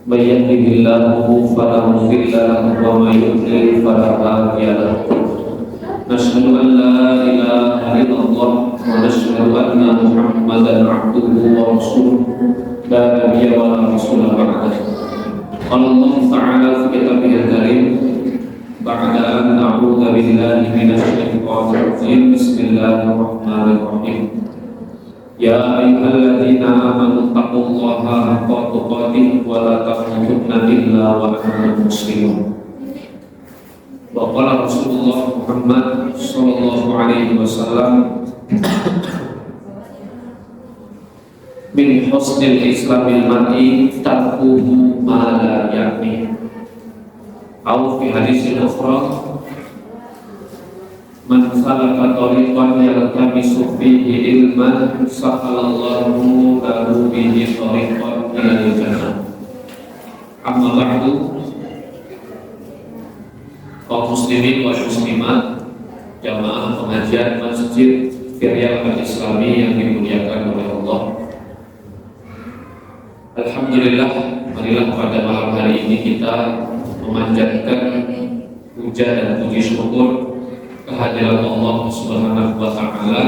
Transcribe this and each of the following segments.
من يهده الله فلا مضل له ومن يضلل فلا هادي له نشهد أن لا إله إلا الله ونشهد أن محمدا عبده ورسوله لا نبي ولا رسول بعده قال الله تعالى في كتابه الكريم بعد أن أعوذ بالله من الشيطان الرجيم بسم الله الرحمن الرحيم يا أيها الذين آمنوا اتقوا الله حق تقاته ولا تموتن إلا وأنتم مسلمون وقال رسول الله محمد صلى الله عليه وسلم من حسن الإسلام المرء تركه ما لا يعنيه أو في حديث أخرى من سلك طريقا يلتمس فيه علما سهل الله له به طريقا إلى الجنة. Amma ba'du, kaum muslimin wal muslimat, jamaah pengajian Masjid Firyal Al-Islami yang dimuliakan oleh Allah. Alhamdulillah, marilah pada malam hari ini kita memanjatkan puja dan puji syukur kehadiran Allah Subhanahu wa Ta'ala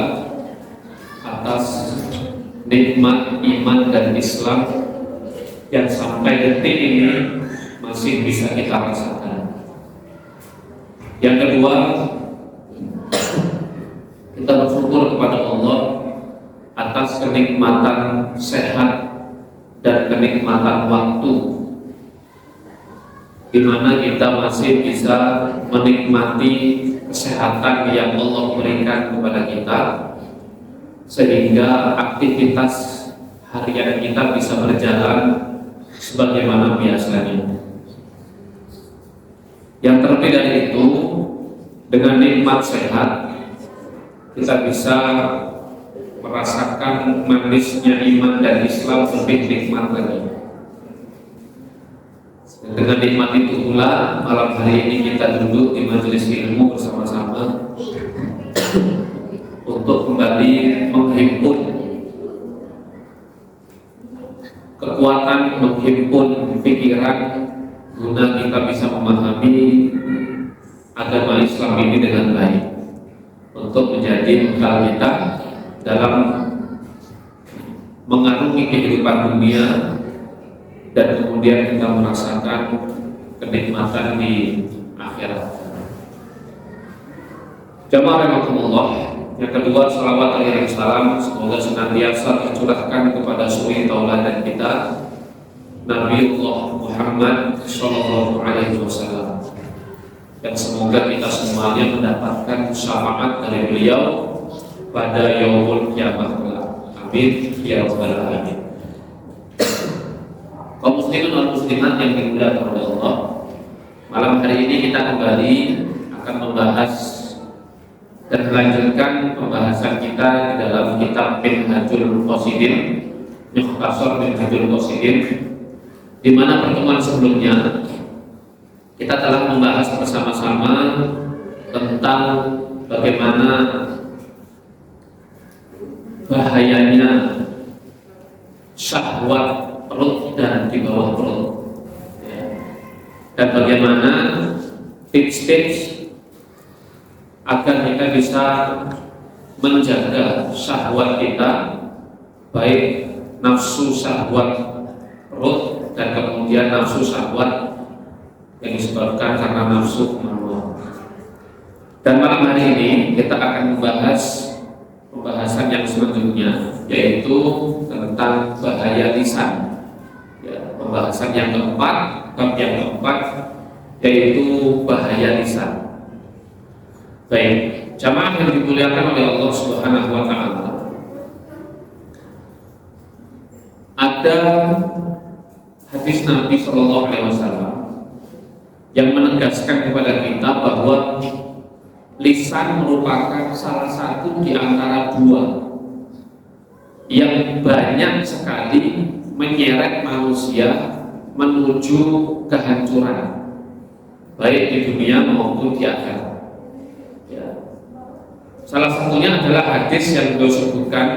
atas nikmat iman dan Islam yang sampai detik ini masih bisa kita rasakan. Yang kedua, kita bersyukur kepada Allah atas kenikmatan sehat dan kenikmatan waktu di mana kita masih bisa menikmati kesehatan yang Allah berikan kepada kita sehingga aktivitas harian kita bisa berjalan sebagaimana biasanya. Yang terlebih dari itu, dengan nikmat sehat kita bisa merasakan manisnya iman dan Islam lebih nikmat lagi. Dengan nikmat itu pula malam hari ini kita duduk di majelis ilmu bersama-sama untuk kembali menghimpun kekuatan, menghimpun pikiran guna kita bisa memahami agama Islam ini dengan baik untuk menjadi bekal kita dalam mengarungi kehidupan dunia dan kemudian kita merasakan kenikmatan di akhirat. Jamaah rahimakumullah, yang kedua, salawat dan salam semoga senantiasa tercurahkan kepada suri tauladan kita Nabiullah Muhammad sallallahu alaihi wasallam, dan semoga kita semuanya mendapatkan syafaat dari beliau pada yaumul kiamah kelak. Amin ya rabbal alamin. Kaum muslimin dan muslimat yang dimuliakan oleh Allah, malam hari ini kita kembali akan membahas dan melanjutkan pembahasan kita di dalam kitab Minhajul Qasidin, Mukhtasar Minhajul Qasidin, di mana pertemuan sebelumnya kita telah membahas bersama-sama tentang bagaimana bahayanya syahwat perut dan di bawah perut, dan bagaimana tips-tips agar kita bisa menjaga syahwat kita, baik nafsu syahwat perut dan kemudian nafsu syahwat yang disebabkan karena nafsu kemaluan. Dan malam hari ini kita akan membahas pembahasan yang selanjutnya, yaitu tentang bahaya lisan. Pembahasan yang keempat, bab yang keempat, yaitu bahaya lisan. Baik, jamaah yang dimuliakan oleh Allah Subhanahu wa Ta'ala, ada hadis Nabi Sallallahu Alaihi Wasallam yang menegaskan kepada kita bahwa lisan merupakan salah satu di antara dua yang banyak sekali menyeret manusia menuju kehancuran, baik di dunia maupun di akhirat. Salah satunya adalah hadis yang beliau sebutkan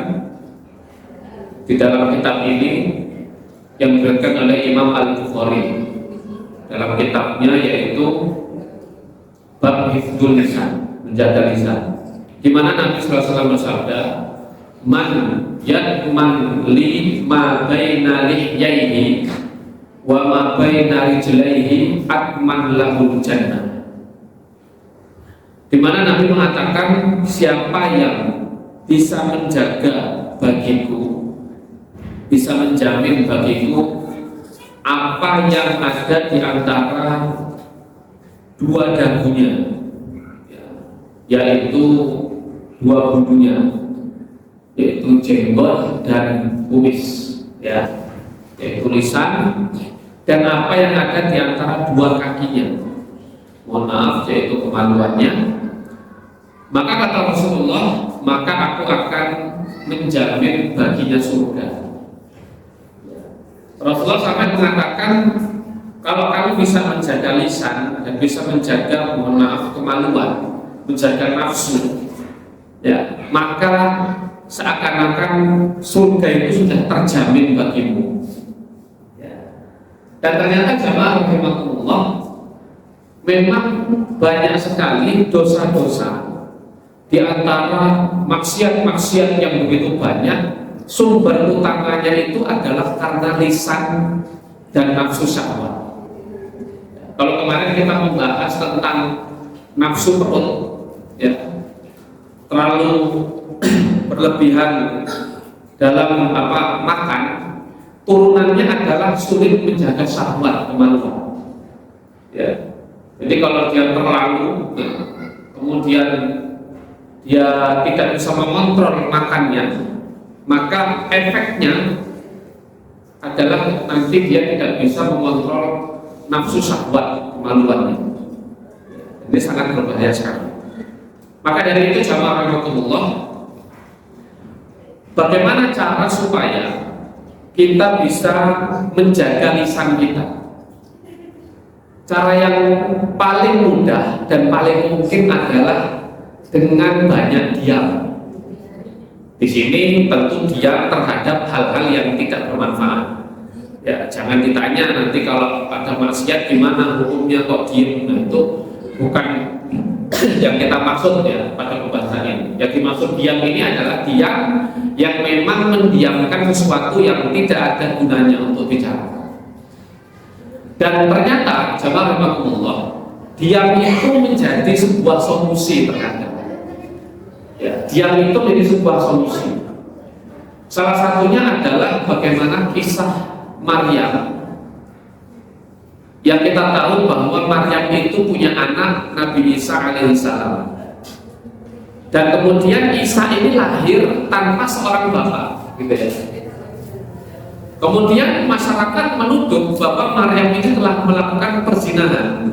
di dalam kitab ini, yang diriwayatkan oleh Imam Al-Bukhari dalam kitabnya, yaitu bab hifdzul lisan, menjaga lisan, di mana Nabi SAW bersabda, man yadman li ma baina lihyaihi wa ma baina rijlaihi atman lahul jannah. Di mana Nabi mengatakan, siapa yang bisa menjaga bagiku, bisa menjamin bagiku apa yang ada di antara dua dagunya, yaitu dua bulunya, yaitu jenggot dan kumis, yaitu lisan, dan apa yang ada di antara dua kakinya, mohon maaf, yaitu kemaluannya. Maka kata Rasulullah, maka aku akan menjamin baginya surga. Rasulullah sampai mengatakan, kalau kamu bisa menjaga lisan dan bisa menjaga, mohon maaf, kemaluan, menjaga nafsu, maka seakan-akan surga itu sudah terjamin bagimu. Dan ternyata jamaah rahimakumullah, memang banyak sekali dosa-dosa, di antara maksiat-maksiat yang begitu banyak, sumber utamanya itu adalah karena lisan dan nafsu syahwat. Kalau kemarin kita membahas tentang nafsu perut, terlalu berlebihan dalam makan, turunannya adalah sulit menjaga syahwat, teman-teman. Jadi kalau dia terlalu, kemudian dia tidak bisa mengontrol makannya, maka efeknya adalah nanti dia tidak bisa mengontrol nafsu syahwat, kemaluannya. Ini sangat berbahaya sekali. Maka dari itu jamaah rahimakumullah, bagaimana cara supaya kita bisa menjaga lisan kita? Cara yang paling mudah dan paling mungkin adalah dengan banyak diam. Di sini tentu diam terhadap hal-hal yang tidak bermanfaat. Jangan ditanya nanti kalau ada maksiat gimana hukumnya kok diem. Nah, itu bukan yang kita maksud pada pembahasan ini. Yang dimaksud diam ini adalah diam yang memang mendiamkan sesuatu yang tidak ada gunanya untuk bicara. Dan ternyata jamaah rahimakumullah, diam itu menjadi sebuah solusi terkadang. Diam itu menjadi sebuah solusi. Salah satunya adalah bagaimana kisah Maryam, yang kita tahu bahwa Maryam itu punya anak Nabi Isa alaihissalam, dan kemudian Isa ini lahir tanpa seorang bapak, gitu ya. Kemudian masyarakat menuduh bahwa Maryam ini telah melakukan perzinahan,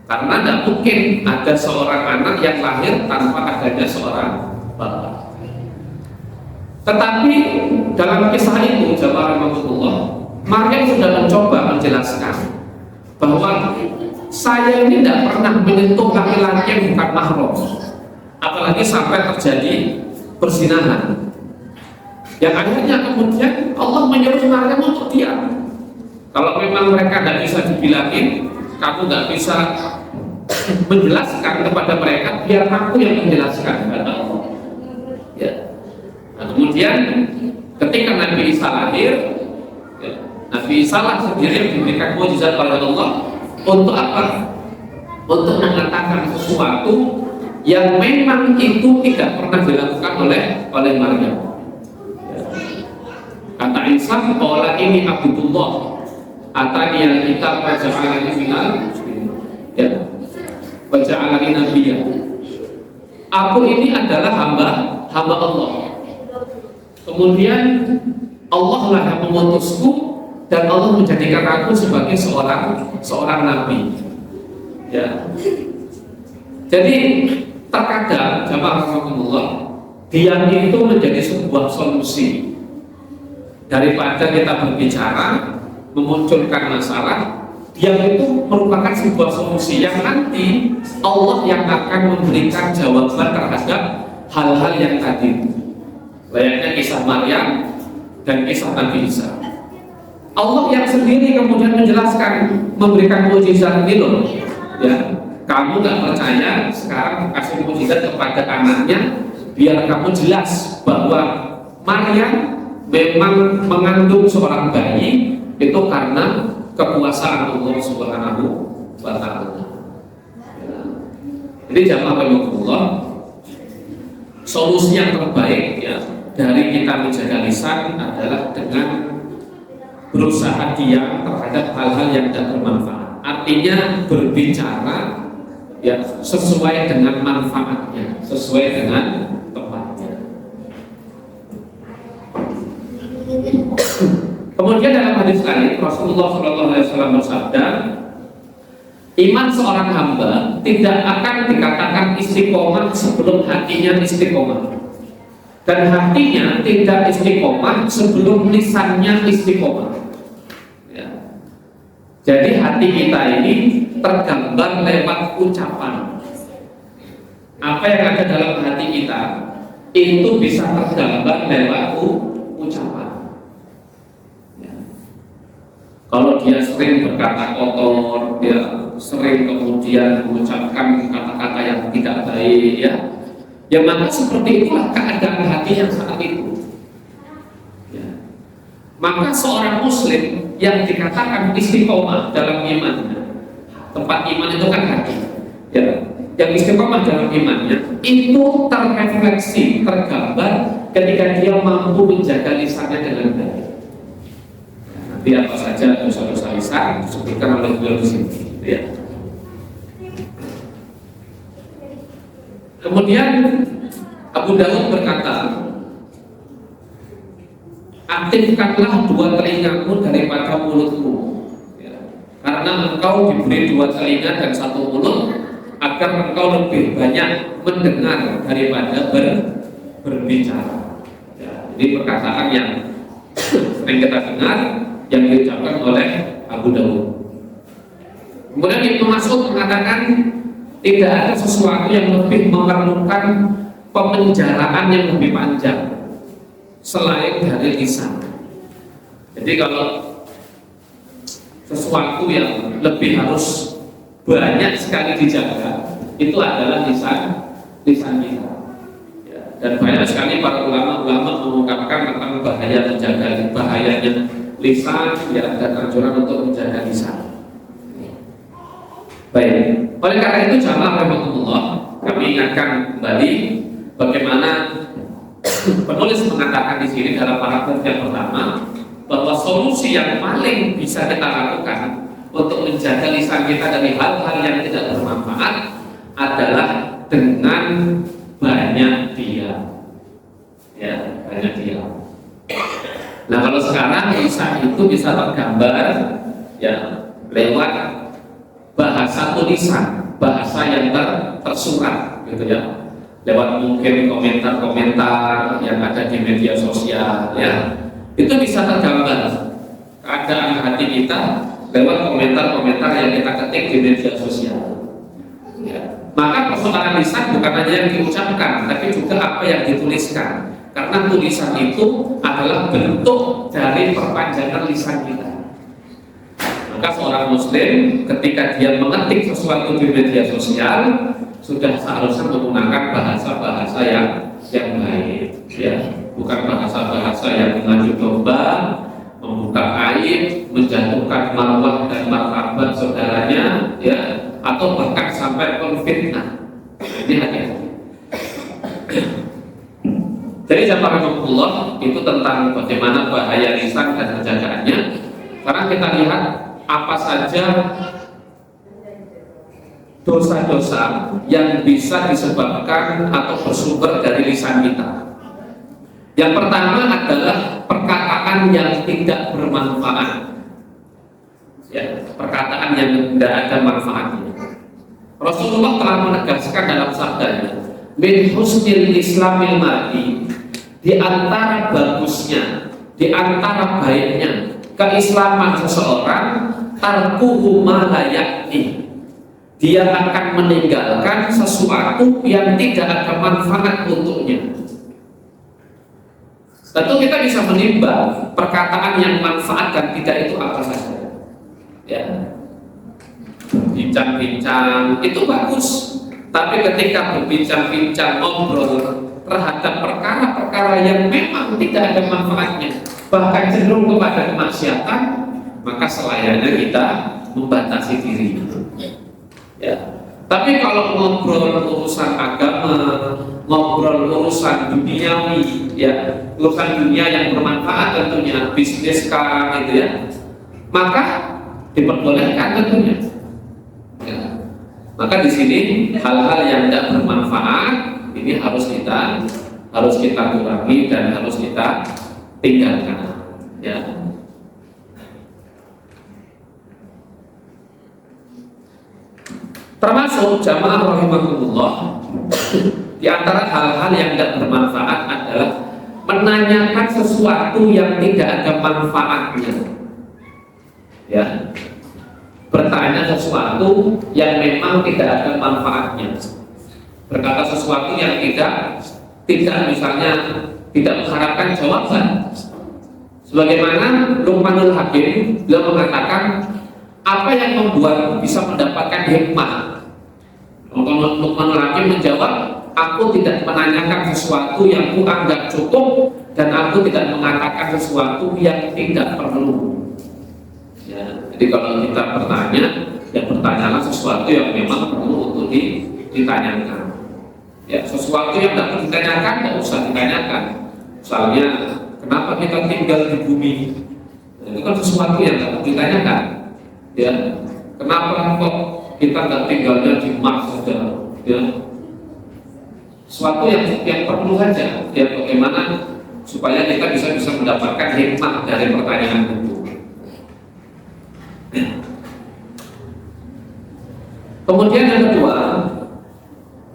karena tidak mungkin ada seorang anak yang lahir tanpa adanya seorang bapak. Tetapi dalam kisah itu jamaah rahimakumullah, Maryam sudah mencoba menjelaskan bahwa saya ini tidak pernah menyentuh laki-laki yang bukan mahram, apalagi sampai terjadi perzinahan. Yang akhirnya kemudian Allah menyuruh Maryam untuk diam. Kalau memang mereka tidak bisa dibilangin, kamu tidak bisa menjelaskan kepada mereka, biar aku yang menjelaskan, kata Allah. Nah, kemudian ketika Nabi Isa lahir, Nabi Isa lah sendiri yang diberikan mukjizat oleh Allah untuk apa? Untuk mengatakan sesuatu yang memang itu tidak pernah dilakukan oleh Maryam. Kata Isa, "Qala ini Abdullah, atani al-kitab wa ja'alani minal wa ja'alani nabiyya." Aku ini adalah hamba Allah. Kemudian Allah lah yang mengutusku dan Allah menjadikan aku sebagai seorang nabi. Jadi terkadang jamaah rahimakumullah, diam itu menjadi sebuah solusi. Daripada kita berbicara memunculkan masalah, diam itu merupakan sebuah solusi yang nanti Allah yang akan memberikan jawaban terhadap hal-hal yang tadi, layaknya kisah Maryam dan kisah Nabi Isa. Allah yang sendiri kemudian menjelaskan, memberikan mukjizat ini loh. Ya, kamu nggak percaya, sekarang kasih mukjizat kepada anaknya, biar kamu jelas bahwa Maryam memang mengandung seorang bayi itu karena kekuasaan Allah Subhanahu wa Ta'ala. Jadi jamaah Allah, solusi yang terbaik ya dari kita menjaga lisan adalah dengan berusaha diam terhadap hal-hal yang tidak bermanfaat. Artinya berbicara ya sesuai dengan manfaatnya, sesuai dengan tempatnya. Kemudian dalam hadis lain Rasulullah SAW bersabda, iman seorang hamba tidak akan dikatakan istiqomah sebelum hatinya istiqomah, dan hatinya tidak istiqomah sebelum lisannya istiqomah. Ya. Jadi hati kita ini tergambar lewat ucapan. Apa yang ada dalam hati kita itu bisa tergambar lewat ucapan. Kalau dia sering berkata kotor, dia sering kemudian mengucapkan kata-kata yang tidak baik, ya maka seperti itulah keadaan hati yang saat itu. Ya. Maka seorang Muslim yang dikatakan istiqomah dalam imannya, tempat iman itu kan hati, ya, yang istiqomah dalam imannya itu terrefleksi, tergambar ketika dia mampu menjaga lisannya dengan baik. Nanti apa saja dosa-dosa lisan disebutkan oleh beliau di sini. Ya. Kemudian Abu Dawud berkata, aktifkanlah dua telingamu daripada mulutmu, ya. Karena engkau diberi dua telinga dan satu mulut agar engkau lebih banyak mendengar daripada berbicara. Ya. Jadi perkataan yang sering kita dengar yang diucapkan oleh Abu Dawud. Kemudian Ibnu Mas'ud mengatakan tidak ada sesuatu yang lebih memerlukan pemenjaraan yang lebih panjang selain dari lisan. Jadi kalau sesuatu yang lebih harus banyak sekali dijaga itu adalah lisan kita. Ya, dan banyak sekali para ulama mengungkapkan tentang bahayanya lisan, ya, dan anjuran untuk menjaga lisan. Baik, oleh karena itu jamaah rahimakumullah, kami ingatkan kembali bagaimana penulis mengatakan di sini dalam paragraf yang pertama bahwa solusi yang paling bisa kita lakukan untuk menjaga lisan kita dari hal-hal yang tidak bermanfaat adalah dengan banyak diam. Ya, banyak diam. Nah, kalau sekarang lisan itu bisa tergambar ya lewat bahasa tulisan, bahasa yang tersurat gitu ya. Lewat mungkin komentar-komentar yang ada di media sosial ya. Itu bisa tergambar keadaan hati kita lewat komentar-komentar yang kita ketik di media sosial. Ya. Maka persoalan lisan bukan hanya yang diucapkan, tapi juga apa yang dituliskan. Karena tulisan itu adalah bentuk dari perpanjangan lisan kita. Maka seorang muslim ketika dia mengetik sesuatu di media sosial sudah seharusnya menggunakan bahasa-bahasa yang baik, ya, bukan bahasa-bahasa yang mengaju domba, membuka aib, menjatuhkan marwah dan martabat saudaranya, ya, atau bahkan sampai menfitnah. Ini hati-hati. Jadi jamaah rahimakumullah, itu tentang bagaimana bahaya lisan dan penjagaannya. Sekarang kita lihat apa saja dosa-dosa yang bisa disebabkan atau bersumber dari lisan kita. Yang pertama adalah perkataan yang tidak bermanfaat. Ya, perkataan yang tidak ada manfaatnya. Rasulullah telah menegaskan dalam sabdanya, min husnil islamil mar'i, di antara bagusnya, di antara baiknya keislaman seseorang, tarkuhu ma la ya'ni, dia akan meninggalkan sesuatu yang tidak ada manfaat untuknya. Tentu kita bisa menimbang perkataan yang manfaat dan tidak itu apa saja. Ya, bincang-bincang itu bagus, tapi ketika berbincang-bincang ngobrol terhadap perkara-perkara yang memang tidak ada manfaatnya, bahkan cenderung kepada kemaksiatan, maka selayaknya kita membatasi diri. Ya. Tapi kalau ngobrol urusan agama, ngobrol urusan duniawi, ya, urusan dunia yang bermanfaat tentunya, bisnis kah, gitu ya, maka diperbolehkan tentunya. Ya. Maka di sini hal-hal yang tidak bermanfaat ini harus kita kurangi dan harus kita tinggalkan. Ya. Termasuk jamaah rahimakumullah, di antara hal-hal yang tidak bermanfaat adalah menanyakan sesuatu yang tidak ada manfaatnya. Ya, bertanya sesuatu yang memang tidak ada manfaatnya, berkata sesuatu yang tidak misalnya tidak mengharapkan jawaban. Sebagaimana Luqmanul Hakim beliau mengatakan, apa yang membuat bisa mendapatkan hikmah? Luqmanul Hakim menjawab, aku tidak menanyakan sesuatu yang kuanggap cukup dan aku tidak mengatakan sesuatu yang tidak perlu. Ya, jadi kalau kita bertanya, ya bertanyalah sesuatu yang memang perlu untuk ditanyakan. Ya, sesuatu yang tidak perlu ditanyakan, tidak usah ditanyakan. Misalnya, kenapa kita tinggal di bumi? Itu kan sesuatu yang tidak perlu ditanyakan. Ya, kenapa kok kita nggak tinggalnya di Mars saja? Ya, sesuatu yang perlu saja. Ya, bagaimana supaya kita bisa mendapatkan hikmah dari pertanyaan itu. Kemudian yang kedua,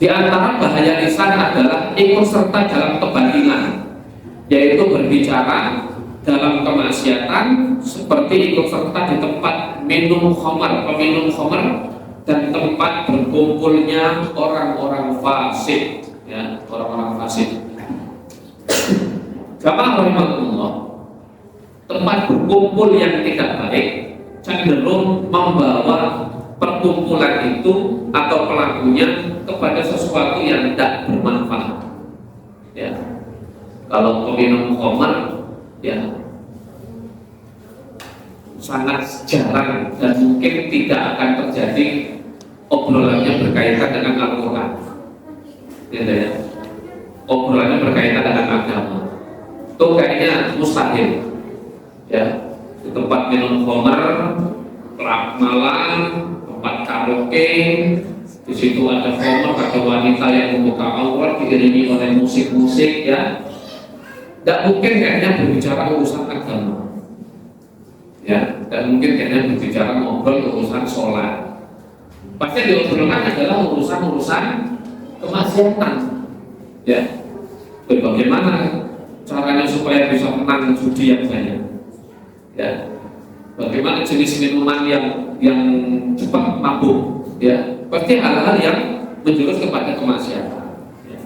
di antara bahaya lisan adalah ikut serta dalam kebatilan, yaitu berbicara dalam kemaksiatan, seperti ikut serta di tempat minum peminum khamar, dan tempat berkumpulnya orang-orang fasik, ya, orang-orang fasik. Jamaah rahimakumullah, tempat berkumpul yang tidak baik cenderung membawa perkumpulan itu atau pelakunya kepada sesuatu yang tidak bermanfaat. Ya, kalau peminum khamar, ya, sangat jarang dan mungkin tidak akan terjadi obrolannya berkaitan dengan Al-Quran. Ya, obrolannya berkaitan dengan agama. Itu kayaknya mustahil. Ya, di tempat minum khamar, klub malam, tempat karaoke, di situ ada khamar, ada wanita yang membuka aurat diiringi oleh musik-musik, ya. Tidak mungkin kayaknya berbicara urusan agama. Ya, dan mungkin kayaknya berbicara ngobrol urusan sholat. Pasti diobrolkan adalah urusan kemaksiatan. Ya, bagaimana caranya supaya bisa menang judi yang banyak. Ya, bagaimana jenis minuman yang cepat mabuk. Ya, pasti hal-hal yang menjurus kepada kemaksiatan. Ya.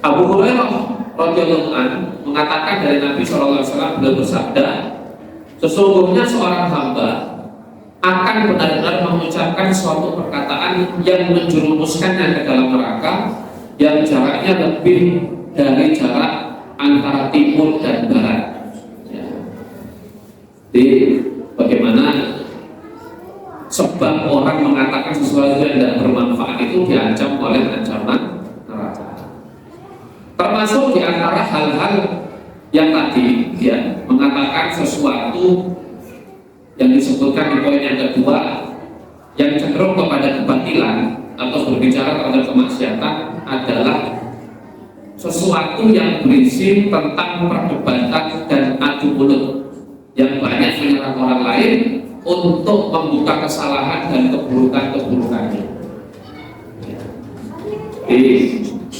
Abu Hurairah radhiyallahu anhu mengatakan dari Nabi SAW, beliau bersabda, sesungguhnya seorang hamba akan benar-benar mengucapkan suatu perkataan yang menjerumuskannya ke dalam neraka yang jaraknya lebih dari jarak antara timur dan barat. Ya. Jadi bagaimana sebab orang mengatakan sesuatu yang tidak bermanfaat itu diancam oleh ancaman neraka. Termasuk di antara hal-hal yang tadi, ya, mengatakan sesuatu yang disebutkan di poin yang kedua, yang cenderung kepada kebatilan atau berbicara terhadap kemaksiatan adalah sesuatu yang berisi tentang perdebatan dan adu mulut yang banyak menyerang orang lain untuk membuka kesalahan dan keburukan-keburukannya.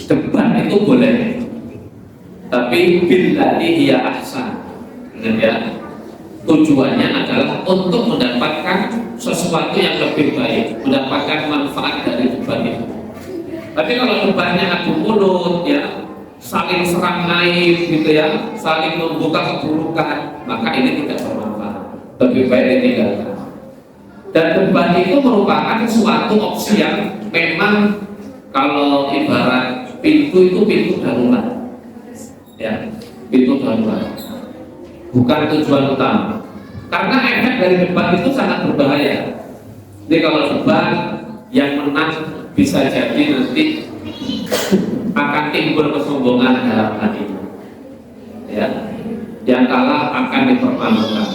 Debat itu boleh, tapi billati hiya ahsan. Ya, tujuannya adalah untuk mendapatkan sesuatu yang lebih baik, mendapatkan manfaat dari debat itu. Tapi kalau debatnya adu mulut, ya, saling serang aib, gitu ya, saling membuka keburukan, maka ini tidak bermanfaat. Lebih baik ditinggalkan. Dan debat itu merupakan suatu opsi yang memang kalau ibarat pintu itu pintu darurat, ya, pintu darurat, bukan tujuan utama. Karena efek dari debat itu sangat berbahaya. Jadi kalau debat yang menang bisa jadi nanti akan timbul kesombongan dalam hati, ya, yang kalah akan dipermalukan.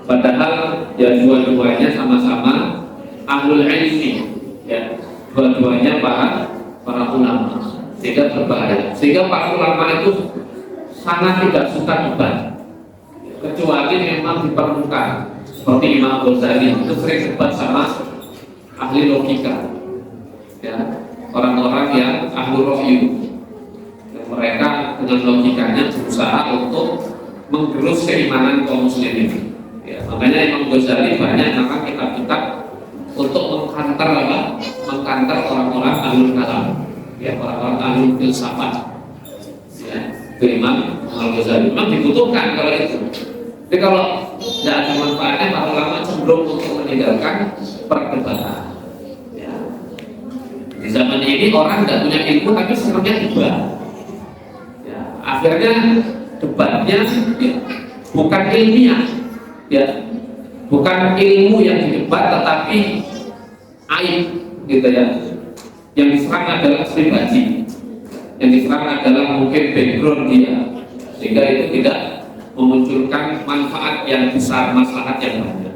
Padahal ya dua-duanya sama-sama ahlul ilmi, ya, dua-duanya para ulama, sehingga berbahaya. Sehingga para ulama itu sangat tidak suka debat, kecuali memang diperlukan. Seperti Imam Ghazali itu sering debat sama ahli logika, ya, orang-orang yang ahli rohyu. Mereka dengan logikanya berusaha untuk menggerus keimanan kaum muslimin. Ya, makanya Imam Ghazali banyak maka kitab-kitab untuk mengkantar orang-orang ahlul kalam, ya, orang-orang ahlul filsafat. Ya, itu Imam Ghazali memang dibutuhkan kalau itu. Jadi kalau tidak ada manfaatnya, para ulama cenderung untuk meninggalkan perdebatan. Ya. Di zaman ini orang tidak punya ilmu tapi senangnya debat. Ya. Akhirnya debatnya ya, bukan ilmiah, ya, bukan ilmu yang didebat tetapi aib, gitu ya. Yang diserang adalah pribadi, yang diserang adalah mungkin background dia, sehingga itu tidak memunculkan manfaat yang besar, maslahat yang banyak.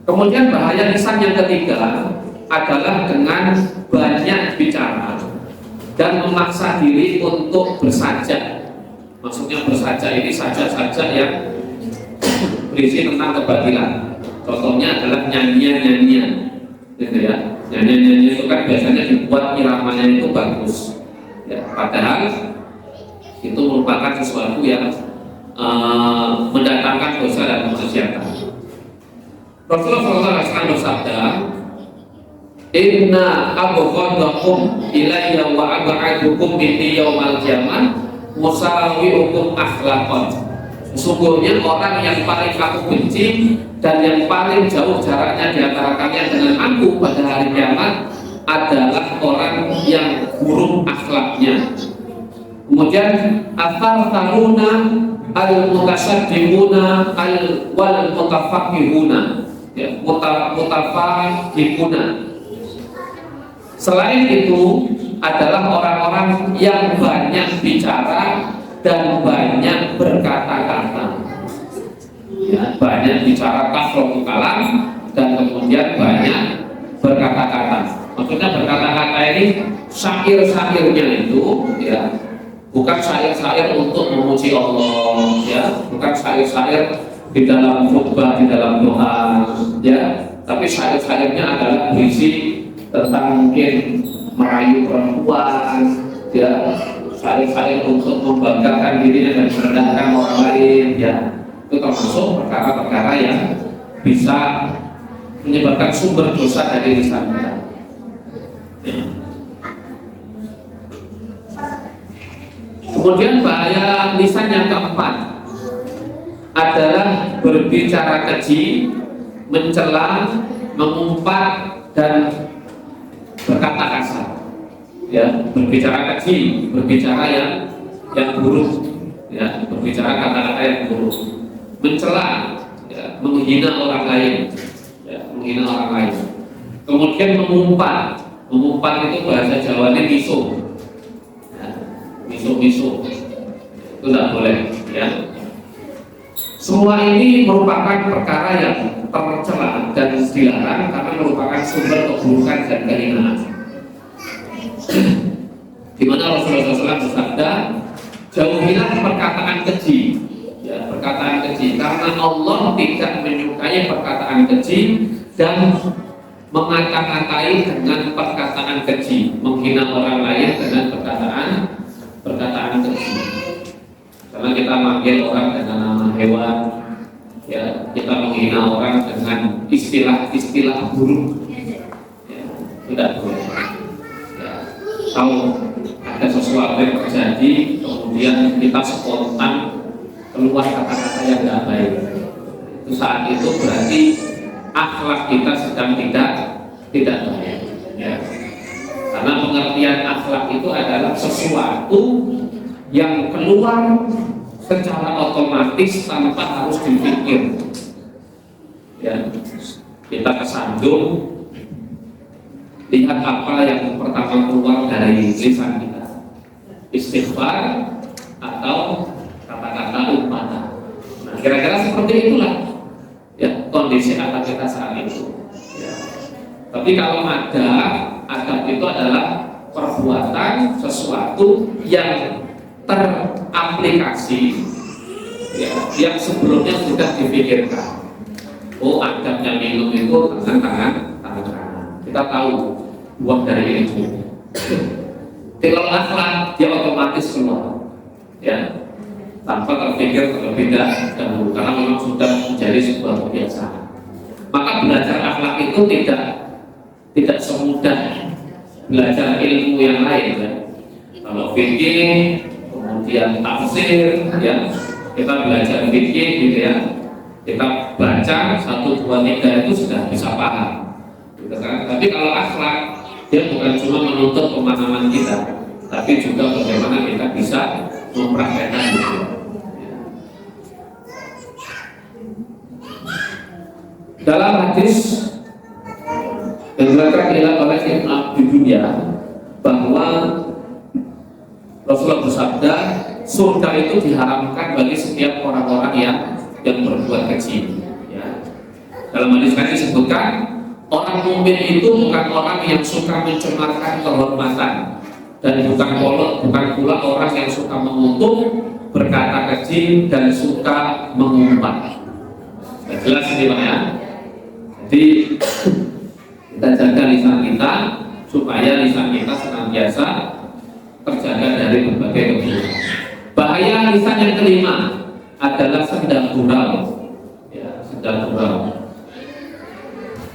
Kemudian bahaya lisan yang ketiga adalah dengan banyak bicara dan memaksa diri untuk bersajak. Maksudnya bersajak ini saja yang berisi tentang kebatilan. Contohnya adalah nyanyian-nyanyian, gitu ya. Nyanyian-nyanyian itu kan biasanya dibuat iramanya itu bagus, ya, padahal itu merupakan sesuatu yang mendatangkan dosa dan kemaksiatan. Rasulullah SAW bersabda, Inna abghadakum ilayya wa ab'adukum minni yaumal qiyamah musawiukum akhlaqan. Sesungguhnya orang yang paling aku benci dan yang paling jauh jaraknya di antara kalian dengan aku pada hari kiamat adalah orang yang buruk akhlaknya. Kemudian asal taruna al mutasaddimuna al wal mutafaqihuna, ya, mutafaqihuna. Selain itu adalah orang-orang yang banyak bicara dan banyak berkata-kata, ya, banyak bicara kasrul kalam dan kemudian banyak berkata-kata. Maksudnya berkata-kata ini syair-syairnya itu, ya, bukan syair-syair untuk memuji Allah, ya, bukan syair-syair di dalam khutbah, di dalam doa, ya, tapi syair-syairnya adalah berisi tentang mungkin merayu perempuan, ya, syair-syair untuk membanggakan dirinya dan merendahkan orang lain, ya. Itu termasuk perkara-perkara yang bisa menyebabkan sumber dosa dari lisan kita. Kemudian bahaya lisan yang keempat adalah berbicara keji, mencela, mengumpat dan berkata kasar. Ya, berbicara keji, berbicara yang buruk, ya, berbicara kata-kata yang buruk, mencela, ya, menghina orang lain, ya, menghina orang lain. Kemudian mengumpat itu bahasa Jawanya miso, ya, miso itu tidak boleh, ya. Semua ini merupakan perkara yang tercela dan dilarang karena merupakan sumber keburukan dan kehinaan. Di mana Rasulullah SAW bersabda, jauhilah perkataan keji, ya, perkataan keji, karena Allah tidak menyukai perkataan keji dan mengata-ngatai dengan perkataan keji, menghina orang lain dengan perkataan karena kita manggil orang dengan nama hewan, ya, kita menghina orang dengan istilah-istilah buruk, ya, tidak boleh. Ya, kalau ada sesuatu yang terjadi, kemudian kita spontan keluar kata-kata yang tidak baik, itu saat itu berarti akhlak kita sedang tidak baik. Ya. Karena pengertian akhlak itu adalah sesuatu yang keluar secara otomatis tanpa harus dipikir. Ya. Kita kesandung, lihat apa yang pertama keluar dari lisan kita, istighfar atau kata-kata umpatan. Nah, kira-kira seperti itulah ya kondisi akhlak kita saat itu. Ya. Tapi kalau adab itu adalah perbuatan sesuatu yang teraplikasi, ya, yang sebelumnya sudah dipikirkan. Oh, adabnya minum itu tangan kanan. Kita tahu buah dari itu. Kalau akhlak dia otomatis keluar, ya, tanpa terpikir terlebih dahulu, karena memang sudah menjadi sebuah kebiasaan. Maka belajar akhlak itu tidak semudah belajar ilmu yang lain, ya. Kalau fikih, kemudian tafsir, ya, kita belajar fikih gitu ya, kita baca 1, 2, 3 itu sudah bisa paham, gitu kan? Tapi kalau akhlak dia bukan cuma menuntut pemahaman kita, tapi juga bagaimana kita bisa mempraktekkan itu. Dalam hadis yang diriwayatkan oleh Ibnu Abi Dunya bahwa Rasulullah bersabda, surga itu diharamkan bagi setiap orang-orang yang berbuat keji. Ya. Dalam hadis ini disebutkan orang mukmin itu bukan orang yang suka mencemarkan kehormatan dan bukan pula orang yang suka mengutuk, berkata keji dan suka mengumpat. Jelas ini Pak ya. Jadi kita jaga lisan kita supaya lisan kita senantiasa terjaga dari berbagai keburukan. Bahaya lisan yang kelima adalah sendal gurau. Ya, sendal gurau.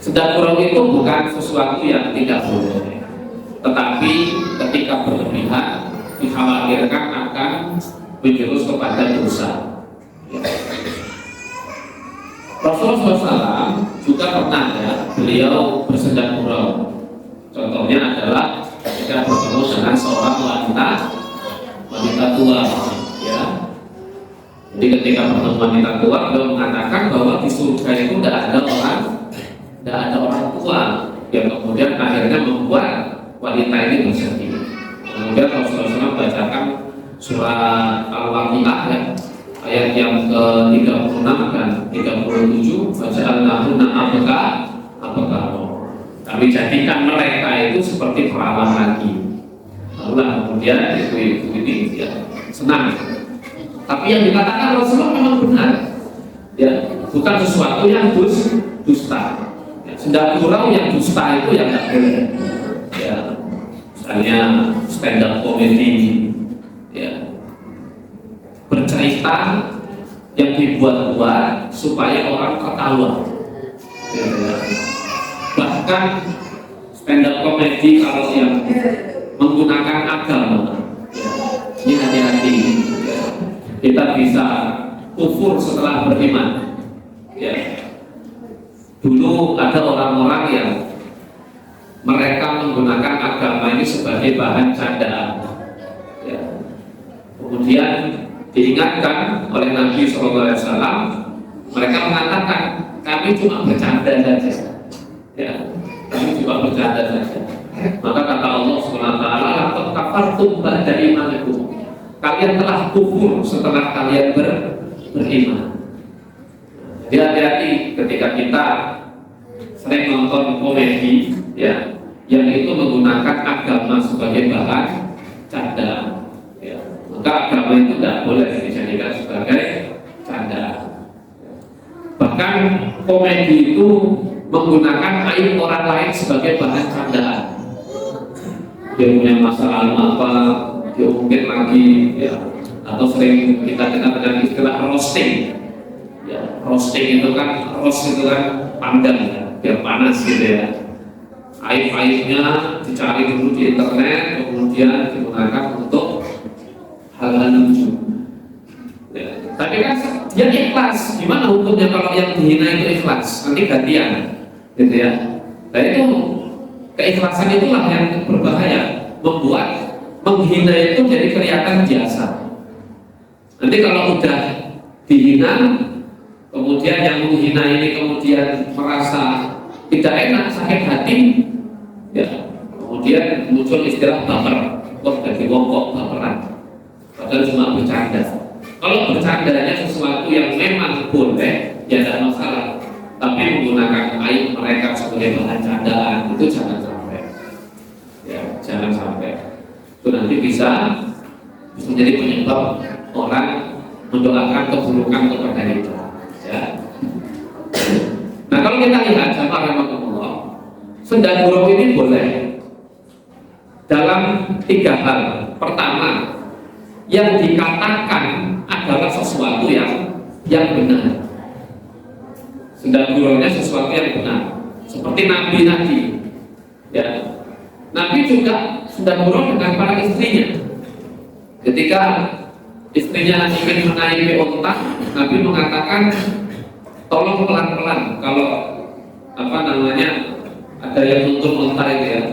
Sendal gurau itu bukan sesuatu yang tidak boleh, tetapi ketika berlebihan dikhawatirkan akan menjurus kepada dosa. Ya. Rasulullah SAW juga pernah ya beliau bersendal gurau. Contohnya adalah ketika bertemu dengan seorang wanita tua, ya. Jadi ketika bertemu wanita tua, beliau mengatakan bahwa di surga itu tidak ada orang tua, yang kemudian akhirnya membuat wanita ini bersedih. Kemudian Rasulullah SAW bacakan surah Al-Waqiah ya, ayat yang ke-36 dan 37, waja'alnahunna abkara. Kami jadikan mereka itu seperti perawan lagi. Lalu kemudian ibu-ibu ini ya senang. Tapi yang dikatakan Rasulullah memang benar. Ya, bukan sesuatu yang dusta. Ya, sendal gurau yang dusta itu yang tidak boleh. Ya, misalnya stand up comedy, ya, bercerita yang dibuat-buat supaya orang tertawa. Ya, ya. Bahkan stand up comedy kalau yang menggunakan agama, ya, ini hati-hati, ya. Kita bisa kufur setelah beriman. Ya. Dulu ada orang-orang yang mereka menggunakan agama ini sebagai bahan candaan. Ya. Kemudian diingatkan oleh Nabi SAW, mereka mengatakan kami cuma bercanda saja. Ya, kami cuma bercanda saja. Maka kata Allah SWT, "Laqad kafartum ba'da imanikum." Kalian telah kufur setelah kalian beriman. Jadi hati-hati ketika kita sering nonton komedi, ya, yang itu menggunakan agama sebagai bahan candaan. Ya, maka agama itu tidak boleh dijadikan sebagai candaan. Bahkan komedi itu menggunakan aib orang lain sebagai bahan candaan. Dia punya masa lalu apa, dia mungkin lagi ya atau sering kita kenal dengan istilah roasting. Ya, roasting itu kan, roast itu kan panggang ya, biar panas gitu ya. Aib-aibnya dicari dulu di internet, kemudian digunakan untuk hal-hal lucu. Ya, tapi kan dia ikhlas. Gimana hukumnya kalau yang dihina itu ikhlas? Nanti gantian, gitu ya. Nah itu keikhlasan itulah yang berbahaya, membuat menghina itu jadi kelihatan biasa. Nanti kalau udah dihina, kemudian yang menghina ini kemudian merasa tidak enak, sakit hati, ya, kemudian muncul istilah baper. Wah, jadi wongkok baperan. Padahal cuma bercanda. Kalau bercandanya sesuatu yang memang boleh, ya tidak masalah. Tapi menggunakan aib mereka sebagai bahan candaan itu jangan sampai. Ya, jangan sampai. Itu nanti bisa menjadi penyebab orang mendoakan keburukan kepada kita. Ya. Nah kalau kita lihat jamaah rahimakumullah, sendal gurau ini boleh dalam 3 hal. Pertama, yang dikatakan adalah sesuatu yang benar. Sendal guraunya sesuatu yang benar, seperti Nabi tadi. Ya, Nabi juga sendal gurau dengan para istrinya. Ketika istrinya ingin menaiki unta, Nabi mengatakan, tolong pelan-pelan. Kalau ada yang nuntun unta itu ya,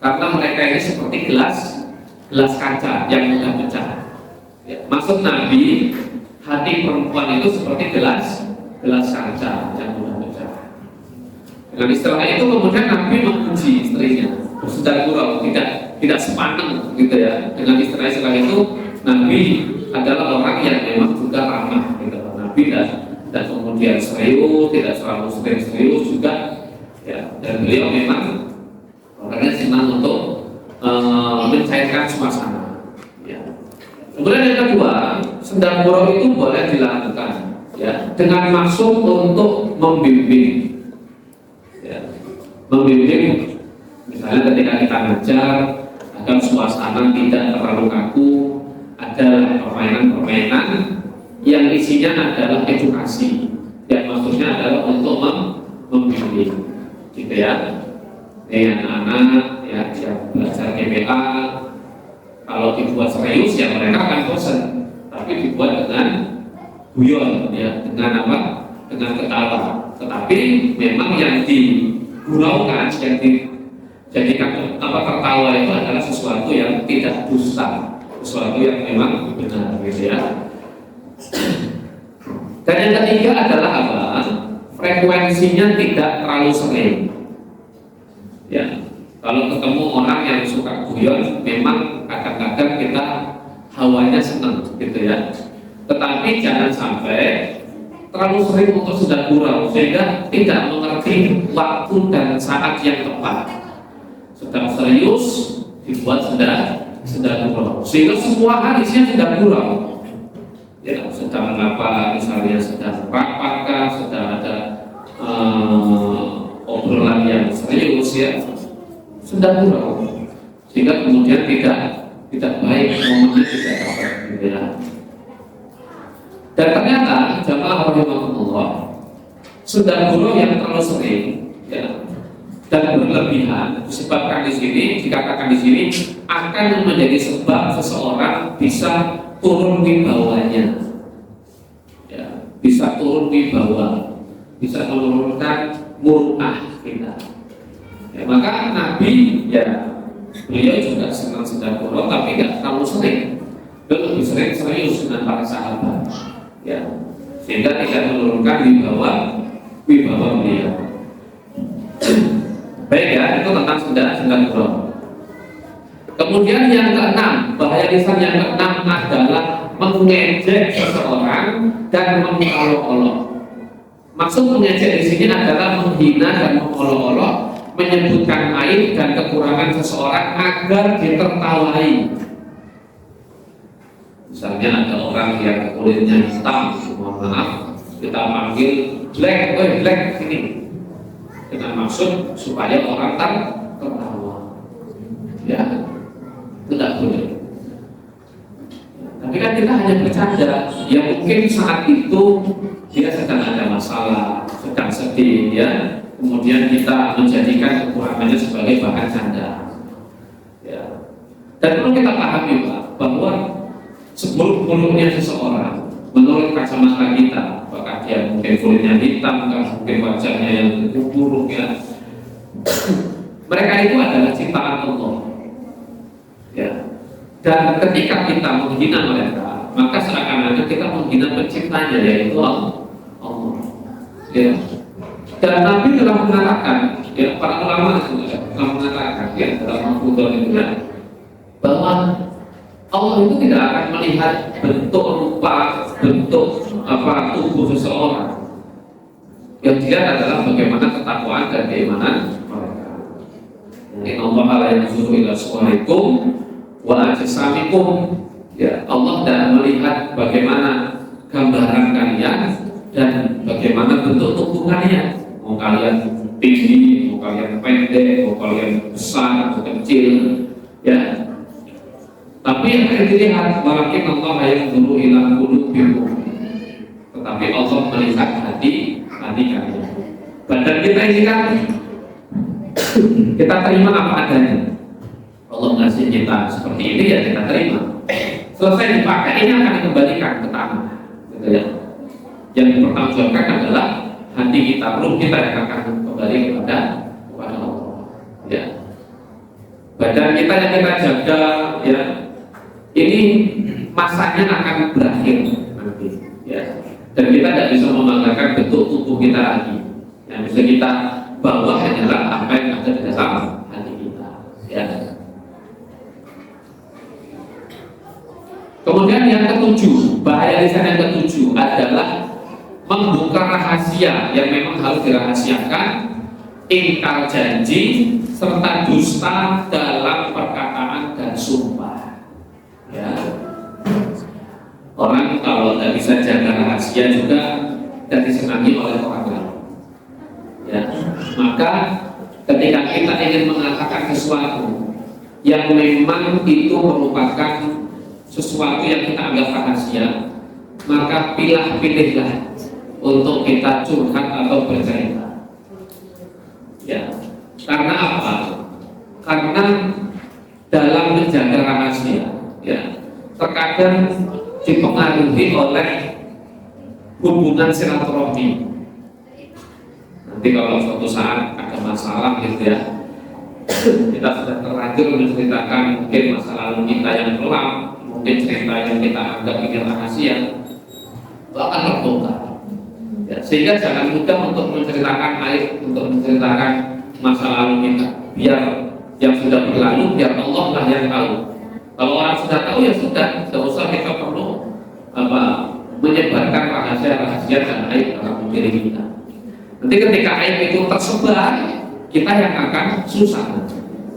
karena mereka ini seperti gelas kaca yang mudah pecah. Ya, maksud Nabi, hati perempuan itu seperti gelas kaca yang mudah pecah. Dengan istilah itu kemudian Nabi memuji istrinya, bersendal gurau, tidak sepaneng gitu ya. Dengan istilah itu Nabi adalah orang yang memang juga ramah gitu. Nabi dan kemudian serius, tidak selalu serius juga ya. Dan beliau memang orangnya senang untuk mencairkan suasana ya. Kemudian yang kedua, sendal gurau itu boleh dilakukan ya, dengan maksud untuk membimbing ya. Membimbing misalnya ketika kita ngajar agar suasana tidak terlalu kaku, ada permainan-permainan yang isinya adalah edukasi, yang maksudnya adalah untuk membimbing, gitu ya. Ini anak-anak ya yang belajar GPA, kalau dibuat serius ya mereka akan bosan, tapi dibuat dengan guyon, ya, dengan apa? Dengan ketawa. Tetapi memang yang diguraukan, yang dijadikan tertawa itu adalah sesuatu yang tidak dusta, sesuatu yang memang benar, gitu ya. Dan yang ketiga adalah apa? Frekuensinya tidak terlalu sering. Ya, kalau ketemu orang yang suka guyon, memang kadang-kadang kita hawanya senang, gitu ya. Tetapi jangan sampai terlalu sering untuk sendal gurau sehingga tidak mengerti waktu dan saat yang tepat. Sedang serius dibuat sendal gurau sehingga semua hal isinya sendal gurau. Ya, sedang apa, misalnya sedang rapat, sedang ada obrolan yang serius ya, sendal gurau, sehingga kemudian tidak baik, momennya tidak dapat, gitu ya. Dan ternyata jamaah rahimahumullah, sendal gurau yang terlalu sering ya, dan berlebihan disebabkan di sini, dikatakan di sini akan menjadi sebab seseorang bisa turun wibawanya, ya, bisa turun wibawa, bisa menurunkan muruah kita. Ya, maka Nabi ya beliau juga senang sendal gurau, tapi tidak terlalu sering. Beliau lebih sering serius dengan para sahabat, ya, sehingga tidak menurunkan wibawa beliau. Baik ya, itu tentang sendal gurau. Kemudian yang keenam, bahaya lisan yang keenam adalah mengejek seseorang dan mengolok-olok. Maksud mengejek di sini adalah menghina dan mengolok-olok, menyebutkan aib dan kekurangan seseorang agar ditertawai. Misalnya ada orang yang kulitnya hitam, mohon maaf, kita panggil black ini, dengan maksud supaya orang tertawa. Ya, tidak boleh. Tapi kan kita hanya bercanda, ya mungkin saat itu dia sedang ada masalah, sedang sedih, ya. Kemudian kita menjadikan kekurangannya sebagai bahan canda. Ya. Dan perlu kita pahami Pak, bahwa seburuk-buruknya seseorang, menurut kacamata kita, apakah dia mungkin kulitnya hitam, mungkin wajahnya yang buruk, ya. Mereka itu adalah ciptaan Allah. Ya. Dan ketika kita menghina mereka, maka seakan-akan kita menghina penciptanya, yaitu Allah. Ya. Dan Nabi telah mengatakan, ya, para ulama telah mengatakan, ya, dalam Al-Quran itu, ya, bahwa Allah itu tidak akan melihat bentuk rupa, bentuk tubuh seseorang. Yang dilihat adalah bagaimana ketakwaan dan keimanan mereka. Inna Allah la yanzuru ila suwarikum wa ajsamikum. Ya, Allah tidak melihat bagaimana gambaran kalian dan bagaimana bentuk tubuh kalian. Mau kalian tinggi, mau kalian pendek, mau kalian besar atau kecil, ya. Tapi yang akan dilihat, walakin Allah yanzuru ila qulubikum. Tetapi Allah melihat hati kalian. Badan kita ini kan kita terima apa adanya. Allah ngasih kita seperti ini, ya kita terima. Selesai dipakai, ini akan dikembalikan ke tanah, gitu ya. Yang dipertanggungjawabkan adalah hati kita, ruh kita yang akan kembali kepada Allah. Ya. Badan kita yang kita jaga, ya, ini masanya akan berakhir nanti, ya. Dan kita tidak bisa membanggakan bentuk tubuh kita lagi. Yang bisa kita bawa hanyalah apa yang ada di dalam hati kita, ya. Kemudian yang ketujuh, bahaya lisan yang ketujuh adalah membuka rahasia yang memang harus dirahasiakan, ingkar janji, serta dusta dalam perkataan dan sumpah. Ya. Orang kalau tidak bisa jaga rahasia juga tidak disenangi oleh orang lain. Ya. Maka ketika kita ingin mengatakan sesuatu yang memang itu merupakan sesuatu yang kita anggap rahasia, maka pilihlah untuk kita curhat atau bercerita. Ya, karena apa? Karena dalam menjaga rahasia, ya, terkadang dipengaruhi oleh hubungan silaturahmi. Nanti kalau suatu saat ada masalah, gitu ya, kita sudah terlanjur menceritakan mungkin masa lalu kita yang kelam, mungkin cerita yang kita anggap ini rahasia, itu akan terbongkar. Ya, sehingga jangan mudah untuk menceritakan aib, untuk menceritakan masa lalu kita. Biar yang sudah berlalu, biar Allah lah yang tahu. Kalau orang sudah tahu, ya sudah, tidak usah kita perlu menyebarkan rahasia-rahasia dan aib dalam diri kita. Nanti ketika aib itu tersebar, kita yang akan susah,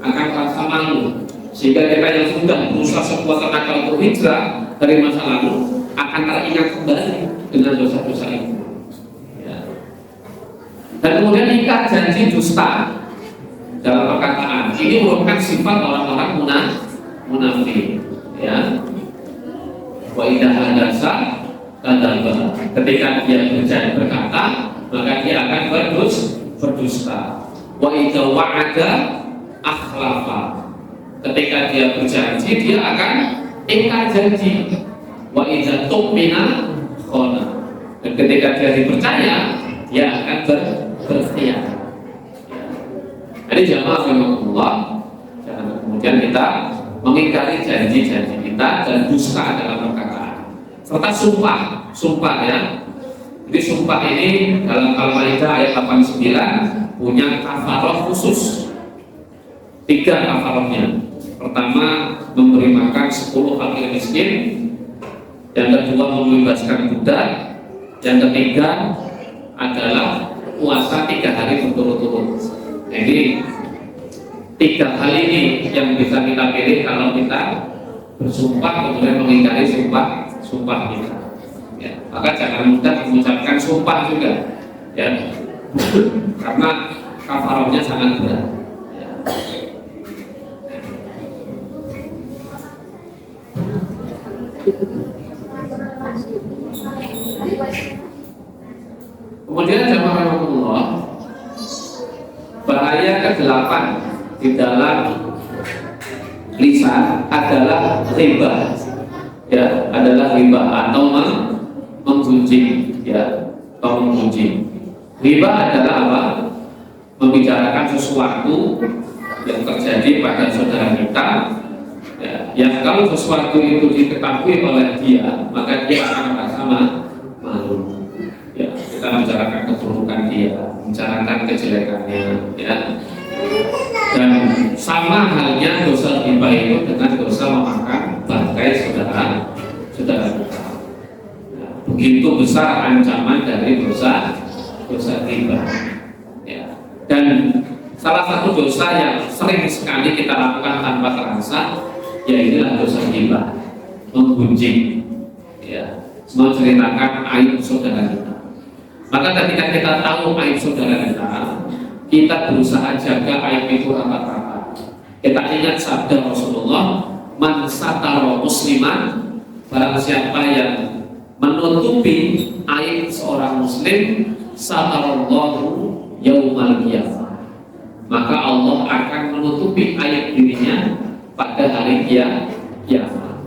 akan rasa malu. Sehingga kita yang sudah berusaha sekuat tenaga untuk hijrah dari masa lalu akan teringat kembali dengan dosa-dosa itu. Ya. Dan kemudian ingkar janji dusta dalam perkataan. Ini merupakan sifat orang-orang munafik. Ya. Wa idza hadasa kadzdzaba. Ketika dia berkata, maka dia akan berdusta. Wa idza wa'ada akhlafa. Ketika dia berjanji, dia akan ingkar janji. Wa idza tu'mina khana. Dan ketika dia dipercaya, dia akan berkhianat. Jadi jamaah rahimakumullah, jangan kemudian kita mengingkari janji-janji kita dan dusta dalam perkataan. Serta sumpah ya. Jadi sumpah ini dalam Al-Maidah ayat 89 punya kafarah khusus. 3 kafarahnya. Pertama, memberi makan 10 fakir miskin. Yang kedua, membebaskan budak. Yang ketiga adalah puasa 3 hari berturut-turut. Jadi 3 hal ini yang bisa kita pilih kalau kita bersumpah kemudian mengingkari sumpah kita. Ya, maka jangan mudah mengucapkan sumpah juga, ya, karena kafarahnya sangat berat. Ya. Bahaya kedelapan di dalam lisan adalah riba, ya, adalah riba atau menggunjing, ya, atau menggunjing. Riba adalah apa? Membicarakan sesuatu yang terjadi pada saudara kita, ya, yang kalau sesuatu itu diketahui oleh dia, maka dia akan merasa malu. Ya, kita membicarakan keburukan dia, membicarakan kejelekannya, ya. Dan sama halnya dosa riba itu dengan dosa memakan bangkai saudara kita. Ya, begitu besar ancaman dari dosa riba. Ya. Dan salah satu dosa yang sering sekali kita lakukan tanpa terasa, yaitu dosa riba, menggunjing, ya, menceritakan aib saudara kita. Maka ketika kita tahu aib saudara kita berusaha jaga aib itu rapat-rapat. Kita ingat sabda Rasulullah, man satara musliman, barang siapa yang menutupi aib seorang muslim, satarallahu yaumal qiyamah, maka Allah akan menutupi aib dirinya pada hari kiamat.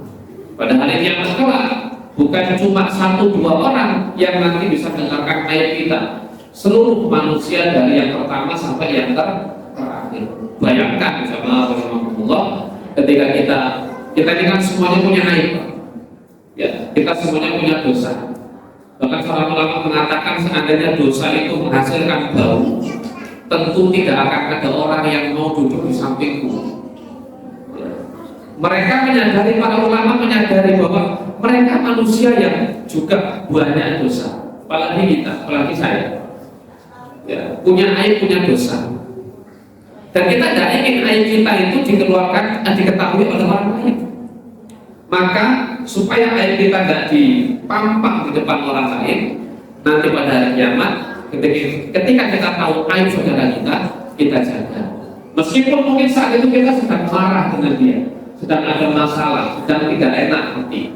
Pada hari kiamat kelak, bukan cuma 1-2 orang yang nanti bisa mendengarkan aib kita, seluruh manusia dari yang pertama sampai yang terakhir. Bayangkan sama Rasulullah, ketika kita ini kan semuanya punya aib, ya, kita semuanya punya dosa. Bahkan para ulama mengatakan seandainya dosa itu menghasilkan bau, tentu tidak akan ada orang yang mau duduk di sampingku. Mereka menyadari, para ulama menyadari bahwa mereka manusia yang juga banyak dosa, apalagi kita, apalagi saya, ya, punya aib, punya dosa. Dan kita tidak ingin aib kita itu dikeluarkan, diketahui oleh orang lain. Maka supaya aib kita tidak dipampang di depan orang lain, nanti pada hari kiamat, ketika kita tahu aib saudara kita jaga. Meskipun mungkin saat itu kita sedang marah dengan dia, sedang ada masalah, sedang tidak enak hati,